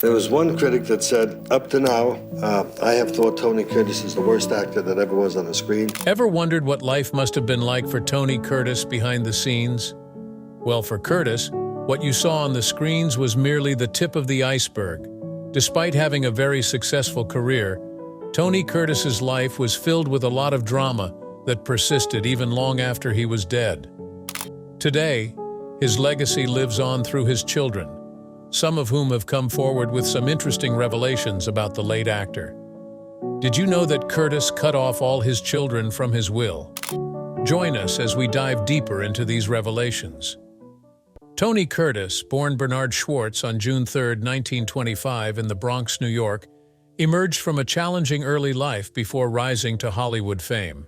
There was one critic that said, up to now, I have thought Tony Curtis is the worst actor that ever was on the screen. Ever wondered what life must have been like for Tony Curtis behind the scenes? Well, for Curtis, what you saw on the screens was merely the tip of the iceberg. Despite having a very successful career, Tony Curtis's life was filled with a lot of drama that persisted even long after he was dead. Today, his legacy lives on through his children, some of whom have come forward with some interesting revelations about the late actor. Did you know that Curtis cut off all his children from his will? Join us as we dive deeper into these revelations. Tony Curtis, born Bernard Schwartz on June 3, 1925 in the Bronx, New York, emerged from a challenging early life before rising to Hollywood fame.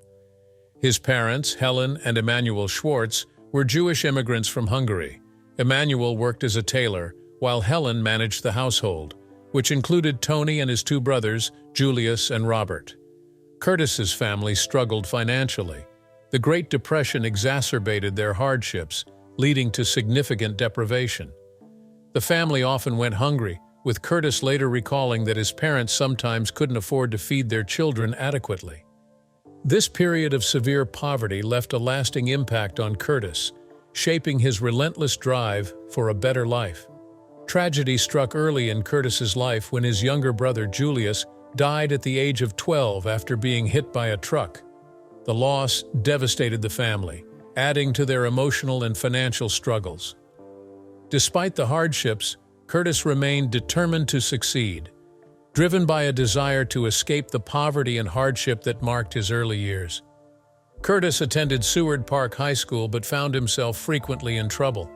His parents, Helen and Emanuel Schwartz, were Jewish immigrants from Hungary. Emanuel worked as a tailor, while Helen managed the household, which included Tony and his two brothers, Julius and Robert. Curtis's family struggled financially. The Great Depression exacerbated their hardships, leading to significant deprivation. The family often went hungry, with Curtis later recalling that his parents sometimes couldn't afford to feed their children adequately. This period of severe poverty left a lasting impact on Curtis, shaping his relentless drive for a better life. Tragedy struck early in Curtis's life when his younger brother Julius died at the age of 12 after being hit by a truck. The loss devastated the family, adding to their emotional and financial struggles. Despite the hardships, Curtis remained determined to succeed, driven by a desire to escape the poverty and hardship that marked his early years. Curtis attended Seward Park High School but found himself frequently in trouble.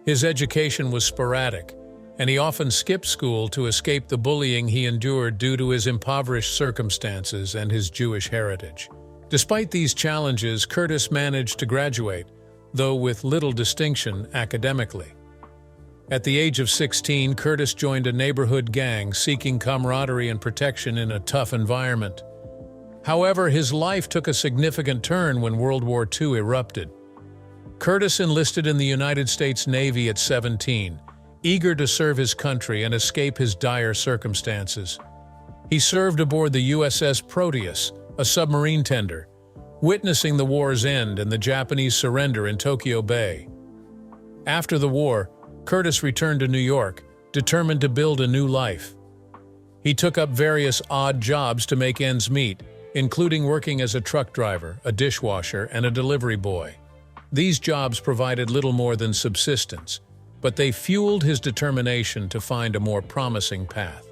His education was sporadic, and he often skipped school to escape the bullying he endured due to his impoverished circumstances and his Jewish heritage. Despite these challenges, Curtis managed to graduate, though with little distinction academically. At the age of 16, Curtis joined a neighborhood gang seeking camaraderie and protection in a tough environment. However, his life took a significant turn when World War II erupted. Curtis enlisted in the United States Navy at 17, eager to serve his country and escape his dire circumstances. He served aboard the USS Proteus, a submarine tender, witnessing the war's end and the Japanese surrender in Tokyo Bay. After the war, Curtis returned to New York, determined to build a new life. He took up various odd jobs to make ends meet, including working as a truck driver, a dishwasher, and a delivery boy. These jobs provided little more than subsistence, but they fueled his determination to find a more promising path.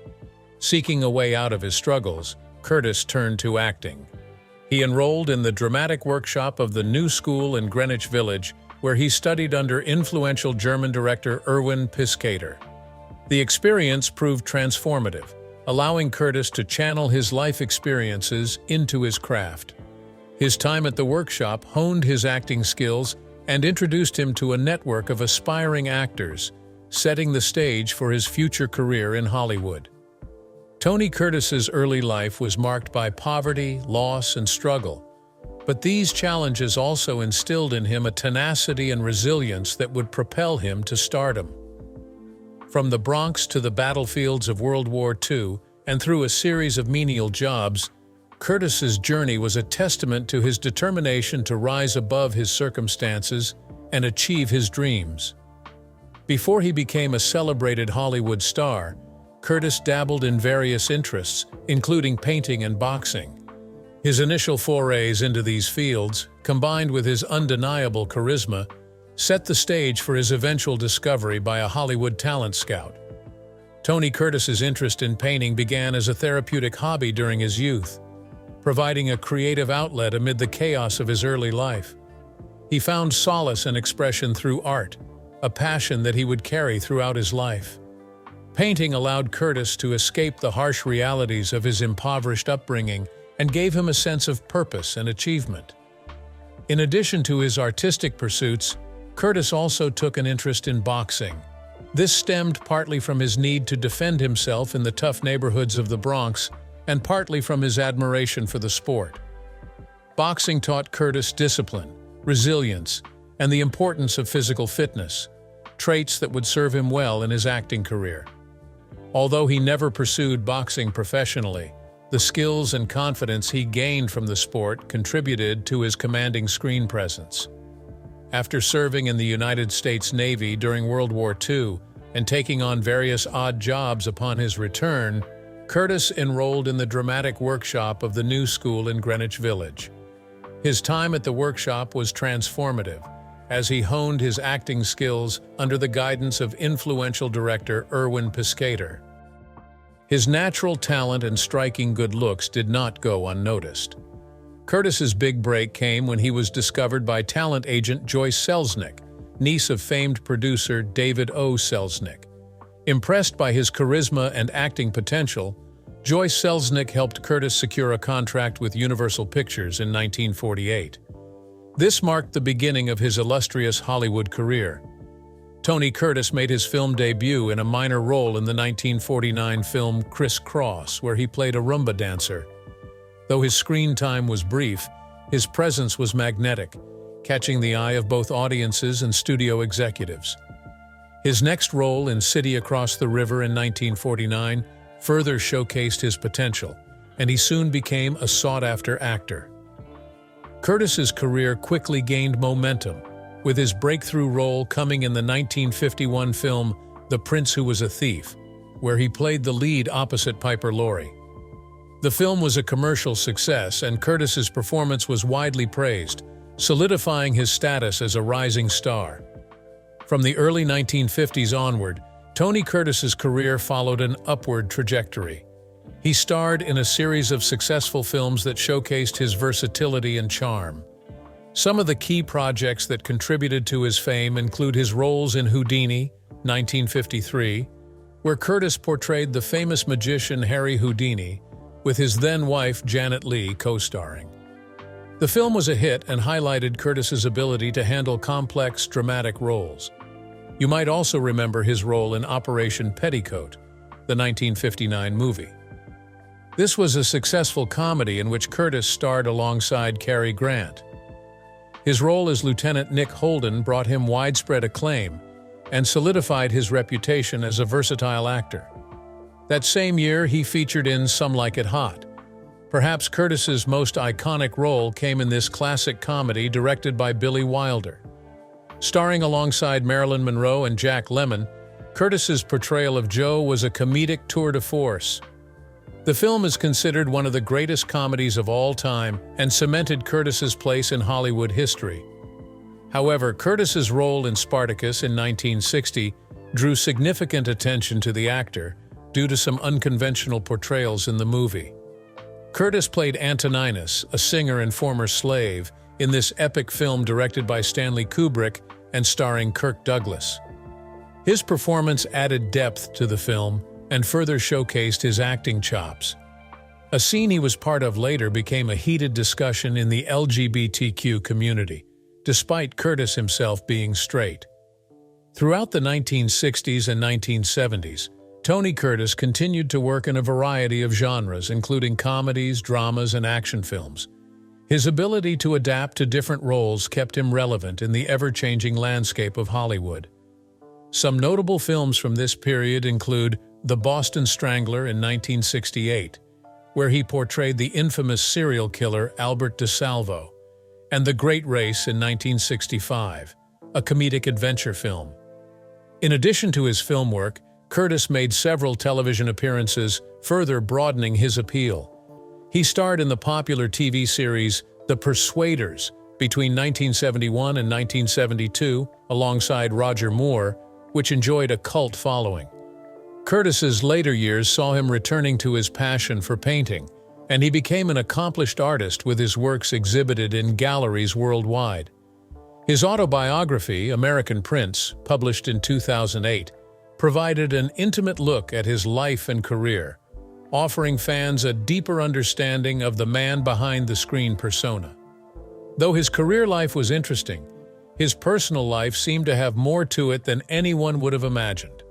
Seeking a way out of his struggles, Curtis turned to acting. He enrolled in the dramatic workshop of the New School in Greenwich Village, where he studied under influential German director Erwin Piscator. The experience proved transformative, allowing Curtis to channel his life experiences into his craft. His time at the workshop honed his acting skills and introduced him to a network of aspiring actors, setting the stage for his future career in Hollywood. Tony Curtis's early life was marked by poverty, loss, and struggle, but these challenges also instilled in him a tenacity and resilience that would propel him to stardom. From the Bronx to the battlefields of World War II and through a series of menial jobs, Curtis's journey was a testament to his determination to rise above his circumstances and achieve his dreams. Before he became a celebrated Hollywood star, Curtis dabbled in various interests, including painting and boxing. His initial forays into these fields, combined with his undeniable charisma, set the stage for his eventual discovery by a Hollywood talent scout. Tony Curtis's interest in painting began as a therapeutic hobby during his youth, providing a creative outlet amid the chaos of his early life. He found solace and expression through art, a passion that he would carry throughout his life. Painting allowed Curtis to escape the harsh realities of his impoverished upbringing and gave him a sense of purpose and achievement. In addition to his artistic pursuits, Curtis also took an interest in boxing. This stemmed partly from his need to defend himself in the tough neighborhoods of the Bronx and partly from his admiration for the sport. Boxing taught Curtis discipline, resilience, and the importance of physical fitness, traits that would serve him well in his acting career. Although he never pursued boxing professionally, the skills and confidence he gained from the sport contributed to his commanding screen presence. After serving in the United States Navy during World War II and taking on various odd jobs upon his return, Curtis enrolled in the dramatic workshop of the New School in Greenwich Village. His time at the workshop was transformative, as he honed his acting skills under the guidance of influential director Erwin Piscator. His natural talent and striking good looks did not go unnoticed. Curtis's big break came when he was discovered by talent agent Joyce Selznick, niece of famed producer David O. Selznick. Impressed by his charisma and acting potential, Joyce Selznick helped Curtis secure a contract with Universal Pictures in 1948. This marked the beginning of his illustrious Hollywood career. Tony Curtis made his film debut in a minor role in the 1949 film Criss Cross, where he played a rumba dancer. Though his screen time was brief, his presence was magnetic, catching the eye of both audiences and studio executives. His next role in City Across the River in 1949 further showcased his potential, and he soon became a sought-after actor. Curtis's career quickly gained momentum, with his breakthrough role coming in the 1951 film The Prince Who Was a Thief, where he played the lead opposite Piper Laurie. The film was a commercial success, and Curtis's performance was widely praised, solidifying his status as a rising star. From the early 1950s onward, Tony Curtis's career followed an upward trajectory. He starred in a series of successful films that showcased his versatility and charm. Some of the key projects that contributed to his fame include his roles in Houdini, 1953, where Curtis portrayed the famous magician Harry Houdini, with his then-wife Janet Leigh co-starring. The film was a hit and highlighted Curtis's ability to handle complex, dramatic roles. You might also remember his role in Operation Petticoat, the 1959 movie. This was a successful comedy in which Curtis starred alongside Cary Grant. His role as Lieutenant Nick Holden brought him widespread acclaim and solidified his reputation as a versatile actor. That same year, he featured in Some Like It Hot. Perhaps Curtis's most iconic role came in this classic comedy directed by Billy Wilder. Starring alongside Marilyn Monroe and Jack Lemmon, Curtis's portrayal of Joe was a comedic tour de force. The film is considered one of the greatest comedies of all time and cemented Curtis's place in Hollywood history. However, Curtis's role in Spartacus in 1960 drew significant attention to the actor due to some unconventional portrayals in the movie. Curtis played Antoninus, a singer and former slave, in this epic film directed by Stanley Kubrick and starring Kirk Douglas. His performance added depth to the film and further showcased his acting chops. A scene he was part of later became a heated discussion in the LGBTQ community, despite Curtis himself being straight. Throughout the 1960s and 1970s, Tony Curtis continued to work in a variety of genres, including comedies, dramas, and action films. His ability to adapt to different roles kept him relevant in the ever-changing landscape of Hollywood. Some notable films from this period include The Boston Strangler in 1968, where he portrayed the infamous serial killer Albert DeSalvo, and The Great Race in 1965, a comedic adventure film. In addition to his film work, Curtis made several television appearances, further broadening his appeal. He starred in the popular TV series The Persuaders between 1971 and 1972, alongside Roger Moore, which enjoyed a cult following. Curtis's later years saw him returning to his passion for painting, and he became an accomplished artist with his works exhibited in galleries worldwide. His autobiography, American Prince, published in 2008, provided an intimate look at his life and career, offering fans a deeper understanding of the man behind the screen persona. Though his career life was interesting, his personal life seemed to have more to it than anyone would have imagined.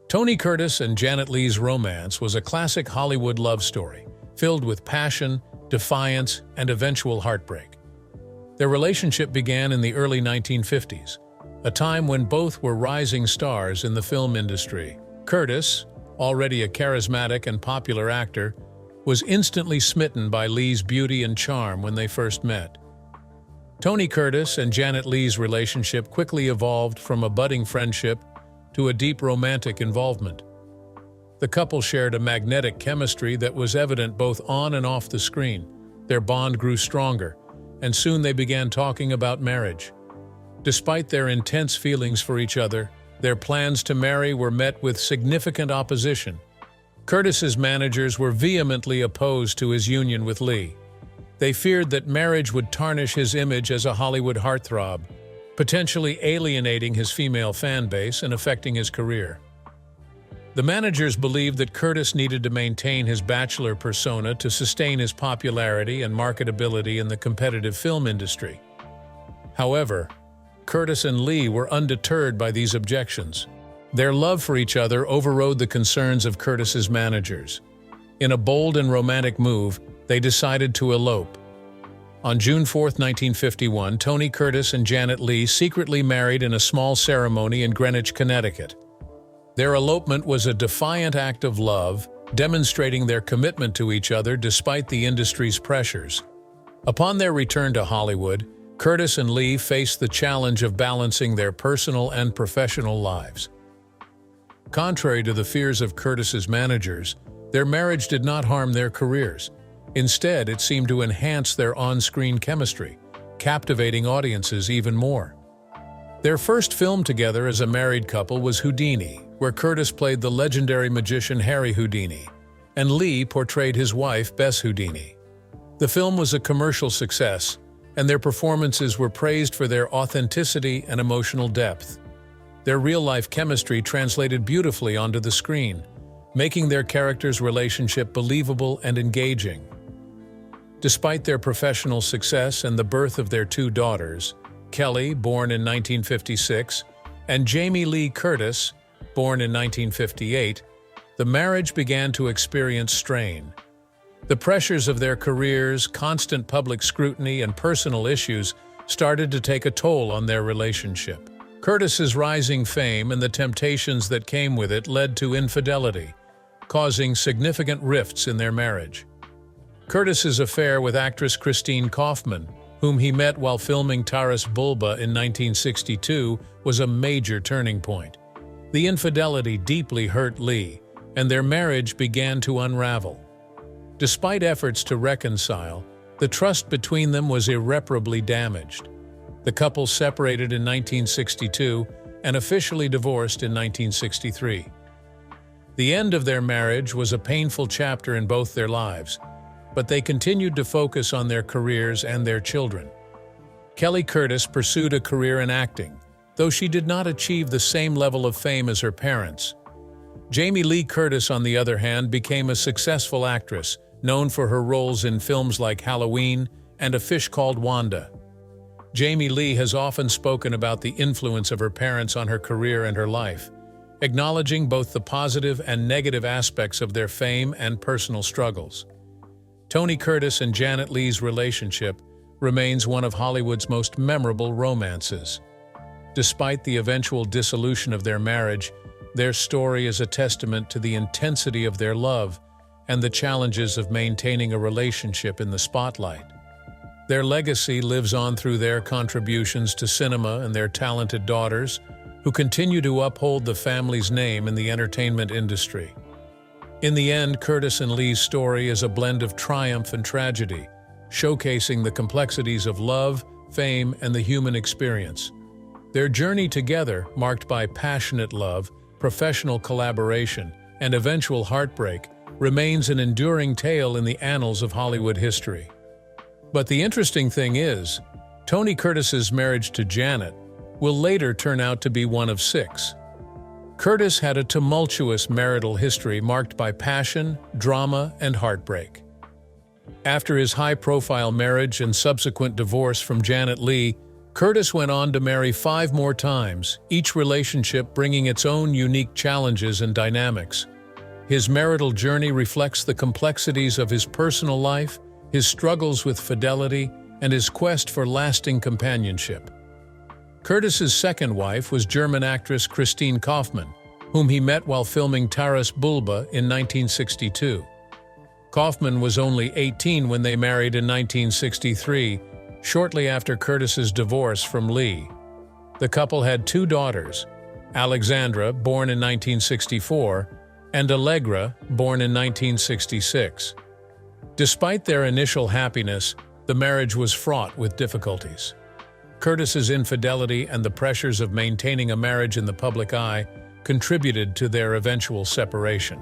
Tony Curtis and Janet Leigh's romance was a classic Hollywood love story, filled with passion, defiance, and eventual heartbreak. Their relationship began in the early 1950s, a time when both were rising stars in the film industry. Curtis, already a charismatic and popular actor, was instantly smitten by Lee's beauty and charm when they first met. Tony Curtis and Janet Leigh's relationship quickly evolved from a budding friendship to a deep romantic involvement. The couple shared a magnetic chemistry that was evident both on and off the screen. Their bond grew stronger, and soon they began talking about marriage. Despite their intense feelings for each other, their plans to marry were met with significant opposition. Curtis's managers were vehemently opposed to his union with Leigh. They feared that marriage would tarnish his image as a Hollywood heartthrob, potentially alienating his female fan base and affecting his career. The managers believed that Curtis needed to maintain his bachelor persona to sustain his popularity and marketability in the competitive film industry. However, Curtis and Leigh were undeterred by these objections. Their love for each other overrode the concerns of Curtis's managers. In a bold and romantic move, they decided to elope. On June 4, 1951, Tony Curtis and Janet Leigh secretly married in a small ceremony in Greenwich, Connecticut. Their elopement was a defiant act of love, demonstrating their commitment to each other despite the industry's pressures. Upon their return to Hollywood, Curtis and Leigh faced the challenge of balancing their personal and professional lives. Contrary to the fears of Curtis's managers, their marriage did not harm their careers. Instead, it seemed to enhance their on-screen chemistry, captivating audiences even more. Their first film together as a married couple was Houdini, where Curtis played the legendary magician Harry Houdini, and Leigh portrayed his wife Bess Houdini. The film was a commercial success, and their performances were praised for their authenticity and emotional depth. Their real-life chemistry translated beautifully onto the screen, making their characters' relationship believable and engaging. Despite their professional success and the birth of their two daughters, Kelly, born in 1956, and Jamie Lee Curtis, born in 1958, the marriage began to experience strain. The pressures of their careers, constant public scrutiny, and personal issues started to take a toll on their relationship. Curtis's rising fame and the temptations that came with it led to infidelity, causing significant rifts in their marriage. Curtis's affair with actress Christine Kaufman, whom he met while filming Taras Bulba in 1962, was a major turning point. The infidelity deeply hurt Leigh, and their marriage began to unravel. Despite efforts to reconcile, the trust between them was irreparably damaged. The couple separated in 1962 and officially divorced in 1963. The end of their marriage was a painful chapter in both their lives, but they continued to focus on their careers and their children. Kelly Curtis pursued a career in acting, though she did not achieve the same level of fame as her parents. Jamie Lee Curtis, on the other hand, became a successful actress, known for her roles in films like Halloween and A Fish Called Wanda. Jamie Lee has often spoken about the influence of her parents on her career and her life, acknowledging both the positive and negative aspects of their fame and personal struggles. Tony Curtis and Janet Leigh's relationship remains one of Hollywood's most memorable romances. Despite the eventual dissolution of their marriage, their story is a testament to the intensity of their love and the challenges of maintaining a relationship in the spotlight. Their legacy lives on through their contributions to cinema and their talented daughters, who continue to uphold the family's name in the entertainment industry. In the end, Curtis and Leigh's story is a blend of triumph and tragedy, showcasing the complexities of love, fame, and the human experience. Their journey together, marked by passionate love, professional collaboration, and eventual heartbreak, remains an enduring tale in the annals of Hollywood history. But the interesting thing is, Tony Curtis's marriage to Janet will later turn out to be one of 6. Curtis had a tumultuous marital history marked by passion, drama, and heartbreak. After his high-profile marriage and subsequent divorce from Janet Leigh, Curtis went on to marry 5 more times, each relationship bringing its own unique challenges and dynamics. His marital journey reflects the complexities of his personal life, his struggles with fidelity, and his quest for lasting companionship. Curtis's second wife was German actress Christine Kaufman, whom he met while filming Taras Bulba in 1962. Kaufman was only 18 when they married in 1963, shortly after Curtis's divorce from Lee. The couple had two daughters, Alexandra, born in 1964, and Allegra, born in 1966. Despite their initial happiness, the marriage was fraught with difficulties. Curtis's infidelity and the pressures of maintaining a marriage in the public eye contributed to their eventual separation.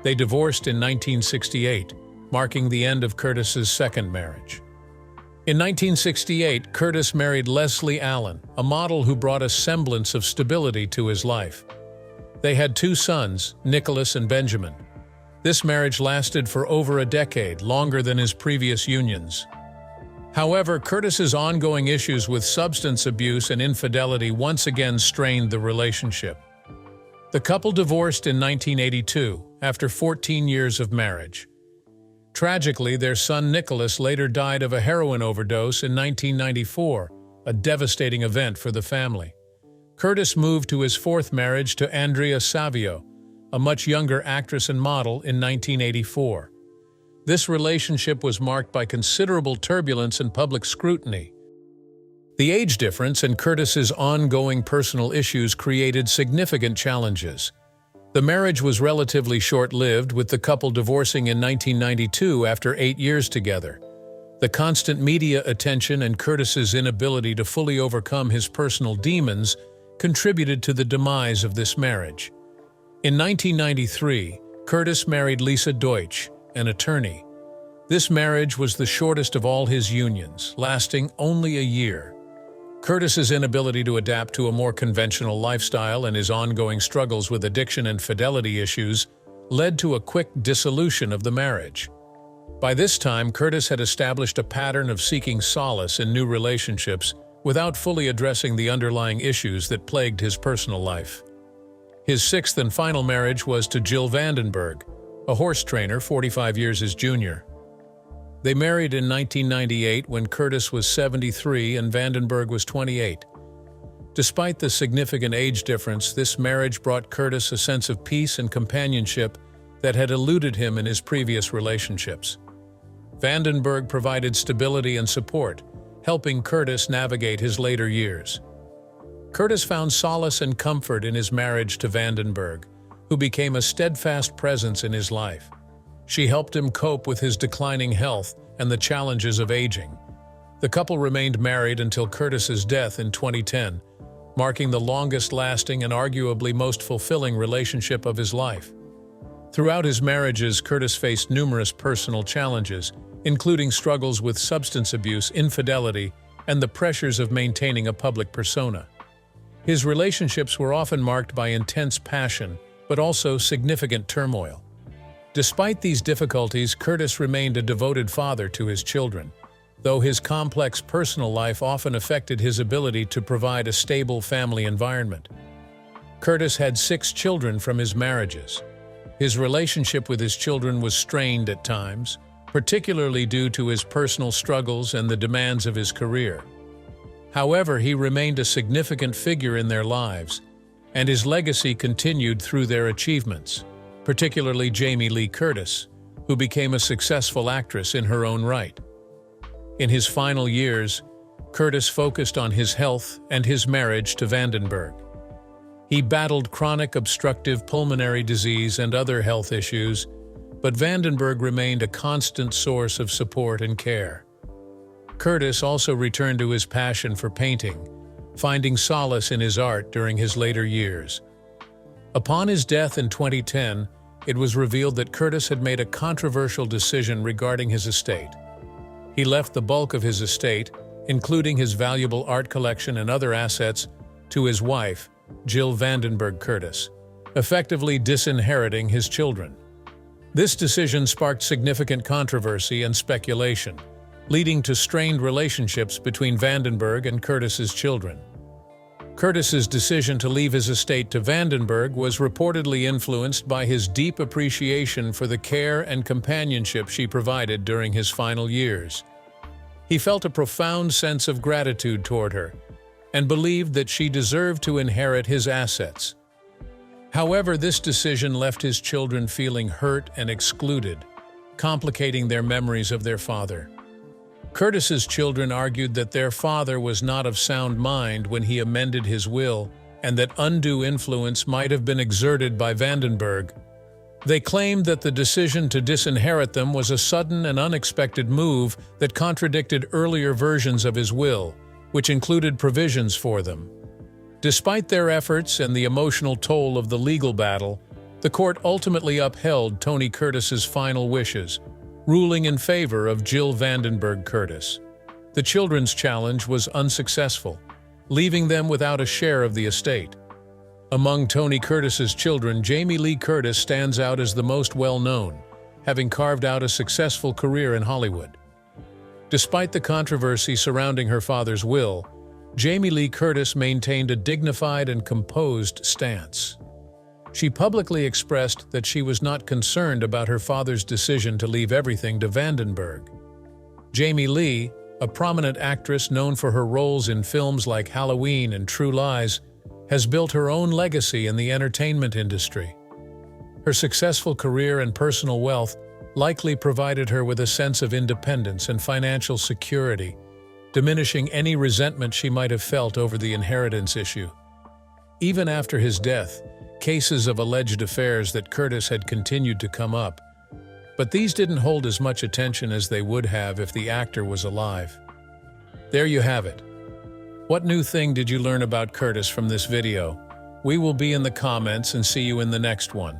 They divorced in 1968, marking the end of Curtis's second marriage. In 1968, Curtis married Leslie Allen, a model who brought a semblance of stability to his life. They had two sons, Nicholas and Benjamin. This marriage lasted for over a decade, longer than his previous unions. However, Curtis's ongoing issues with substance abuse and infidelity once again strained the relationship. The couple divorced in 1982, after 14 years of marriage. Tragically, their son Nicholas later died of a heroin overdose in 1994, a devastating event for the family. Curtis moved to his fourth marriage to Andrea Savio, a much younger actress and model, in 1984. This relationship was marked by considerable turbulence and public scrutiny. The age difference and Curtis's ongoing personal issues created significant challenges. The marriage was relatively short-lived, with the couple divorcing in 1992 after 8 years together. The constant media attention and Curtis's inability to fully overcome his personal demons contributed to the demise of this marriage. In 1993, Curtis married Lisa Deutsch, an attorney. This marriage was the shortest of all his unions, lasting only a year. Curtis's inability to adapt to a more conventional lifestyle and his ongoing struggles with addiction and fidelity issues led to a quick dissolution of the marriage. By this time, Curtis had established a pattern of seeking solace in new relationships without fully addressing the underlying issues that plagued his personal life. His sixth and final marriage was to Jill Vandenberg, a horse trainer 45 years his junior. They married in 1998 when Curtis was 73 and Vandenberg was 28. Despite the significant age difference, this marriage brought Curtis a sense of peace and companionship that had eluded him in his previous relationships. Vandenberg provided stability and support, helping Curtis navigate his later years. Curtis found solace and comfort in his marriage to Vandenberg, who became a steadfast presence in his life. She helped him cope with his declining health and the challenges of aging. The couple remained married until Curtis's death in 2010, marking the longest-lasting and arguably most fulfilling relationship of his life. Throughout his marriages, Curtis faced numerous personal challenges, including struggles with substance abuse, infidelity, and the pressures of maintaining a public persona. His relationships were often marked by intense passion, but also significant turmoil. Despite these difficulties, Curtis remained a devoted father to his children, though his complex personal life often affected his ability to provide a stable family environment. Curtis had 6 children from his marriages. His relationship with his children was strained at times, particularly due to his personal struggles and the demands of his career. However, he remained a significant figure in their lives, and his legacy continued through their achievements, particularly Jamie Lee Curtis, who became a successful actress in her own right. In his final years, Curtis focused on his health and his marriage to Vandenberg. He battled chronic obstructive pulmonary disease and other health issues, but Vandenberg remained a constant source of support and care. Curtis also returned to his passion for painting, finding solace in his art during his later years. Upon his death in 2010, it was revealed that Curtis had made a controversial decision regarding his estate. He left the bulk of his estate, including his valuable art collection and other assets, to his wife, Jill Vandenberg Curtis, effectively disinheriting his children. This decision sparked significant controversy and speculation, leading to strained relationships between Vandenberg and Curtis's children. Curtis's decision to leave his estate to Vandenberg was reportedly influenced by his deep appreciation for the care and companionship she provided during his final years. He felt a profound sense of gratitude toward her and believed that she deserved to inherit his assets. However, this decision left his children feeling hurt and excluded, complicating their memories of their father. Curtis's children argued that their father was not of sound mind when he amended his will, and that undue influence might have been exerted by Vandenberg. They claimed that the decision to disinherit them was a sudden and unexpected move that contradicted earlier versions of his will, which included provisions for them. Despite their efforts and the emotional toll of the legal battle, the court ultimately upheld Tony Curtis's final wishes, ruling in favor of Jill Vandenberg Curtis. The children's challenge was unsuccessful, leaving them without a share of the estate. Among Tony Curtis's children, Jamie Lee Curtis stands out as the most well-known, having carved out a successful career in Hollywood. Despite the controversy surrounding her father's will, Jamie Lee Curtis maintained a dignified and composed stance. She publicly expressed that she was not concerned about her father's decision to leave everything to Vandenberg. Jamie Lee, a prominent actress known for her roles in films like Halloween and True Lies, has built her own legacy in the entertainment industry. Her successful career and personal wealth likely provided her with a sense of independence and financial security, diminishing any resentment she might have felt over the inheritance issue. Even after his death, cases of alleged affairs that Curtis had continued to come up, but these didn't hold as much attention as they would have if the actor was alive. There you have it. What new thing did you learn about Curtis from this video? We will be in the comments and see you in the next one.